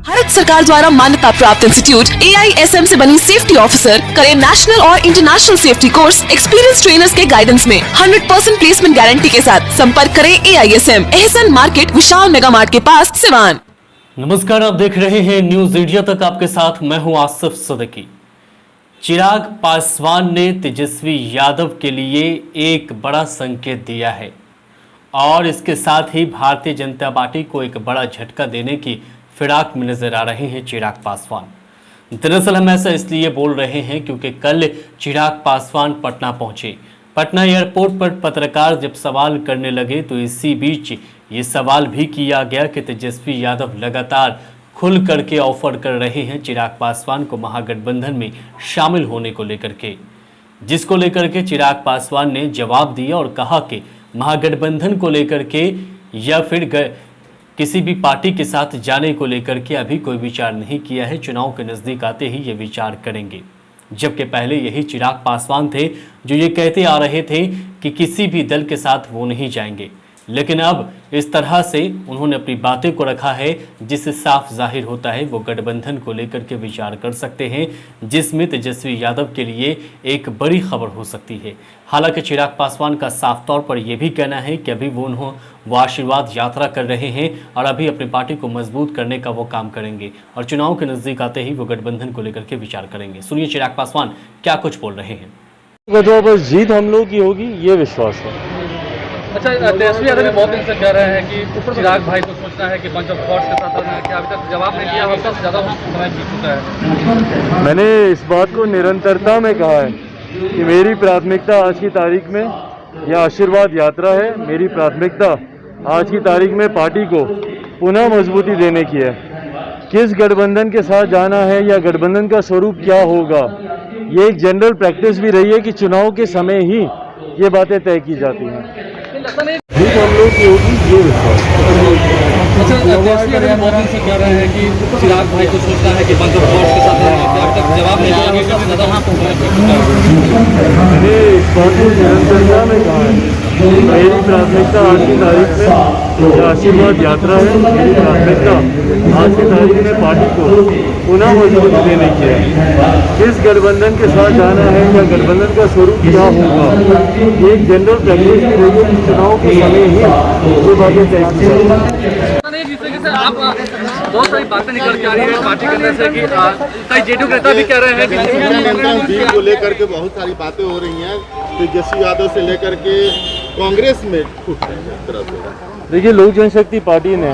भारत सरकार द्वारा मान्यता प्राप्त इंस्टीट्यूट AISM से बनी सेफ्टी ऑफिसर करें नेशनल और international safety course experience trainers के गाइडेंस में 100% प्लेसमेंट गारंटी के साथ संपर्क करें AISM एहसन मार्केट विशाल मेगा मार्ट के पास सिवान। नमस्कार, आप देख रहे हैं न्यूज इंडिया तक, आपके साथ मैं हूं आसिफ सदकी। चिराग पासवान ने तेजस्वी यादव के लिए एक बड़ा संकेत दिया है और इसके साथ ही भारतीय जनता पार्टी को एक बड़ा झटका देने की फिराक में नजर आ रहे हैं चिराग पासवान। दरअसल हम ऐसा इसलिए बोल रहे हैं क्योंकि कल चिराग पासवान पटना पहुंचे। पटना एयरपोर्ट पर पत्रकार जब सवाल करने लगे तो इसी बीच ये सवाल भी किया गया कि तेजस्वी यादव लगातार खुल करके ऑफर कर रहे हैं चिराग पासवान को महागठबंधन में शामिल होने को लेकर के, जिसको लेकर के चिराग पासवान ने जवाब दिया और कहा कि महागठबंधन को लेकर के या फिर किसी भी पार्टी के साथ जाने को लेकर के अभी कोई विचार नहीं किया है, चुनाव के नज़दीक आते ही ये विचार करेंगे। जबकि पहले यही चिराग पासवान थे जो ये कहते आ रहे थे कि किसी भी दल के साथ वो नहीं जाएंगे, लेकिन अब इस तरह से उन्होंने अपनी बातें को रखा है जिससे साफ जाहिर होता है वो गठबंधन को लेकर के विचार कर सकते हैं, जिसमें तेजस्वी यादव के लिए एक बड़ी खबर हो सकती है। हालांकि चिराग पासवान का साफ तौर पर यह भी कहना है कि अभी वो आशीर्वाद यात्रा कर रहे हैं और अभी अपनी पार्टी को मजबूत करने का वो काम करेंगे और चुनाव के नज़दीक आते ही वो गठबंधन को लेकर के विचार करेंगे। सुनिए चिराग पासवान क्या कुछ बोल रहे हैं। बस जीत हम लोग की होगी, ये विश्वास है। अच्छा, तेजस्वी यादव भी बहुत दिन से कह रहे हैं कि चिराग भाई को सोचना है कि बंच ऑफ थॉट्स के साथ रहना है, कि अभी तक जवाब नहीं दिया, हफ्ता से ज़्यादा समय बीत चुका है। मैंने इस बात को निरंतरता में कहा है कि मेरी प्राथमिकता आज की तारीख में यह आशीर्वाद यात्रा है। मेरी प्राथमिकता आज की तारीख में पार्टी को पुनः मजबूती देने की है। किस गठबंधन के साथ जाना है या गठबंधन का स्वरूप क्या होगा, ये एक जनरल प्रैक्टिस भी रही है कि चुनाव के समय ही ये बातें तय की जाती हैं। जीत हम लोग की होगी, ये विश्वास। अच्छा, तेजस्वी यादव बहुत दिन से कह रहे हैं कि चिराग भाई को सोचना है कि बंच ऑफ थॉट्स के साथ रहना है, कि अभी तक जवाब नहीं दिया, हफ्ता से ज़्यादा मैंने इस बात को निरंतरता में कहा है। मेरी प्राथमिकता आज की तारीख में यह आशीर्वाद यात्रा है। मेरी प्राथमिकता आज की तारीख में पार्टी को पुनः मजबूती देने की है। किस गठबंधन के साथ जाना है या गठबंधन का स्वरूप क्या होगा, एक जनरल प्रैक्टिस की रही है कि चुनाव के समय ही ये बातें तय की जाएगी। आप बहुत सारी बातें निकल के आ रही है पार्टी के अंदर से कि कई जेडीयू नेता भी कह रहे हैं कि को लेकर के बहुत सारी बातें हो रही हैं, तेजस्वी यादव से लेकर के कांग्रेस में फूट रही है तरह से। देखिए, लोक जनशक्ति पार्टी ने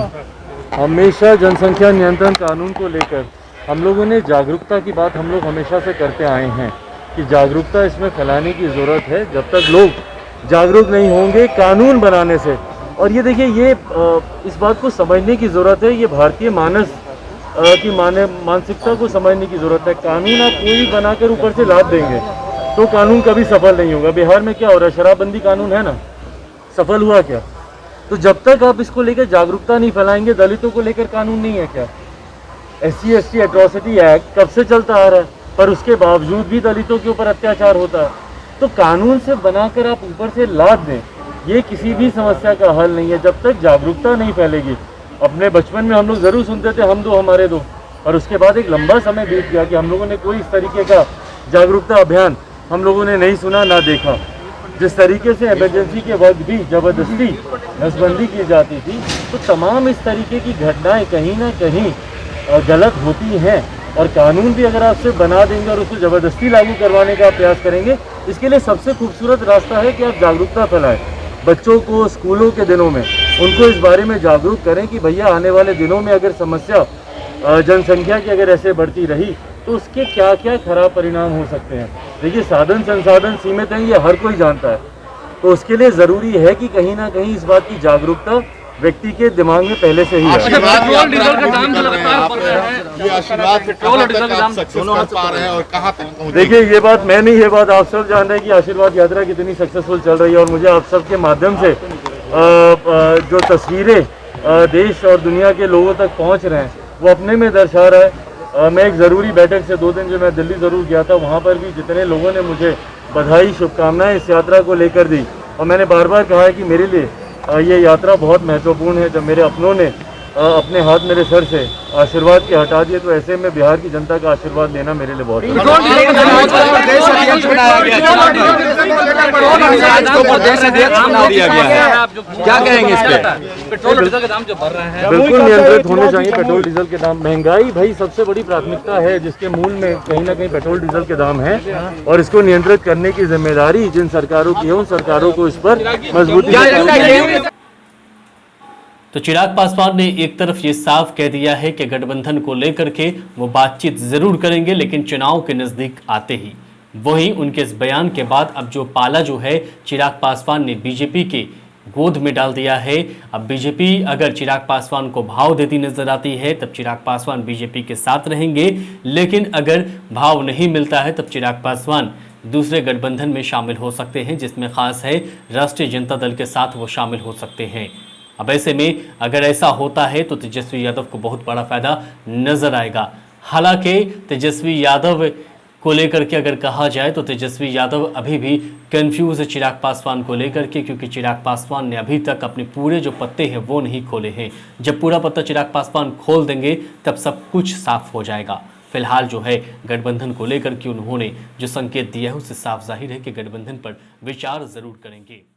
हमेशा जनसंख्या नियंत्रण कानून को लेकर हम लोगों ने जागरूकता की बात हम लोग हमेशा से करते आए हैं कि जागरूकता इसमें फैलाने की ज़रूरत है। जब तक लोग जागरूक नहीं होंगे कानून बनाने से, और ये देखिए, ये इस बात को समझने की ज़रूरत है, ये भारतीय मानस की मानसिकता को समझने की ज़रूरत है। कानून आप कोई बनाकर ऊपर से लाद देंगे तो कानून कभी सफल नहीं होगा। बिहार में क्या हो रहा है, शराबबंदी कानून है ना, सफल हुआ क्या? तो जब तक आप इसको लेकर जागरूकता नहीं फैलाएंगे, दलितों को लेकर कानून नहीं है क्या? SC/ST एट्रॉसिटी एक्ट कब से चलता आ रहा है, पर उसके बावजूद भी दलितों के ऊपर अत्याचार होता है। तो कानून से बनाकर आप ऊपर से लाद दें, ये किसी भी समस्या का हल नहीं है जब तक जागरूकता नहीं फैलेगी। अपने बचपन में हम लोग ज़रूर सुनते थे हम दो हमारे दो, और उसके बाद एक लंबा समय बीत गया कि हम लोगों ने कोई इस तरीके का जागरूकता अभियान हम लोगों ने नहीं सुना ना देखा। जिस तरीके से इमरजेंसी के वक्त भी ज़बरदस्ती नसबंदी की जाती थी, तो तमाम इस तरीके की घटनाएं कहीं ना कहीं गलत होती हैं। और कानून भी अगर आप सिर्फ बना देंगे और उसको ज़बरदस्ती लागू करवाने का प्रयास करेंगे, इसके लिए सबसे खूबसूरत रास्ता है कि आप जागरूकता फैलाएं। बच्चों को स्कूलों के दिनों में उनको इस बारे में जागरूक करें कि भैया आने वाले दिनों में अगर समस्या जनसंख्या की अगर ऐसे बढ़ती रही तो उसके क्या क्या खराब परिणाम हो सकते हैं। देखिए, साधन संसाधन सीमित हैं, ये हर कोई जानता है। तो उसके लिए ज़रूरी है कि कहीं ना कहीं इस बात की जागरूकता व्यक्ति के दिमाग में पहले से ही है। देखिए, ये बात मैं नहीं, ये बात आप सब जान रहे हैं कि आशीर्वाद यात्रा कितनी सक्सेसफुल चल रही है। और मुझे आप सब के माध्यम से जो तस्वीरें देश और दुनिया के लोगों तक पहुंच रहे हैं वो अपने में दर्शा रहा है। मैं एक ज़रूरी बैठक से 2 दिन जो मैं दिल्ली ज़रूर गया था, वहाँ पर भी जितने लोगों ने मुझे बधाई शुभकामनाएं इस यात्रा को लेकर दी, और मैंने बार बार कहा है कि मेरे लिए ये यात्रा बहुत महत्वपूर्ण है। जब मेरे अपनों ने अपने हाथ मेरे सर से आशीर्वाद के हटा दिए, तो ऐसे में बिहार की जनता का आशीर्वाद लेना मेरे लिए बहुत क्या कहेंगे इस पे? पेट्रोल डीजल के दाम जो बढ़ रहे हैं बिल्कुल नियंत्रित होने चाहिए पेट्रोल डीजल के दाम। महंगाई भाई सबसे बड़ी प्राथमिकता है, जिसके मूल में कहीं ना कहीं पेट्रोल डीजल के दाम हैं, और इसको नियंत्रित करने की जिम्मेदारी जिन सरकारों की है, उन सरकारों को इस पर मजबूती से। तो चिराग पासवान ने एक तरफ ये साफ कह दिया है कि गठबंधन को लेकर के वो बातचीत जरूर करेंगे, लेकिन चुनाव के नजदीक आते ही। वहीं उनके इस बयान के बाद अब जो पाला जो है चिराग पासवान ने बीजेपी के गोद में डाल दिया है। अब बीजेपी अगर चिराग पासवान को भाव देती नजर आती है तब चिराग पासवान बीजेपी के साथ रहेंगे, लेकिन अगर भाव नहीं मिलता है तब चिराग पासवान दूसरे गठबंधन में शामिल हो सकते हैं, जिसमें खास है राष्ट्रीय जनता दल के साथ वो शामिल हो सकते हैं। अब ऐसे में अगर ऐसा होता है तो तेजस्वी यादव को बहुत बड़ा फायदा नजर आएगा। हालांकि तेजस्वी यादव को लेकर के अगर कहा जाए तो तेजस्वी यादव अभी भी कंफ्यूज है चिराग पासवान को लेकर के, क्योंकि चिराग पासवान ने अभी तक अपने पूरे जो पत्ते हैं वो नहीं खोले हैं। जब पूरा पत्ता चिराग पासवान खोल देंगे तब सब कुछ साफ हो जाएगा। फिलहाल जो है गठबंधन को लेकर के उन्होंने जो संकेत दिया है उससे साफ जाहिर है कि गठबंधन पर विचार जरूर करेंगे।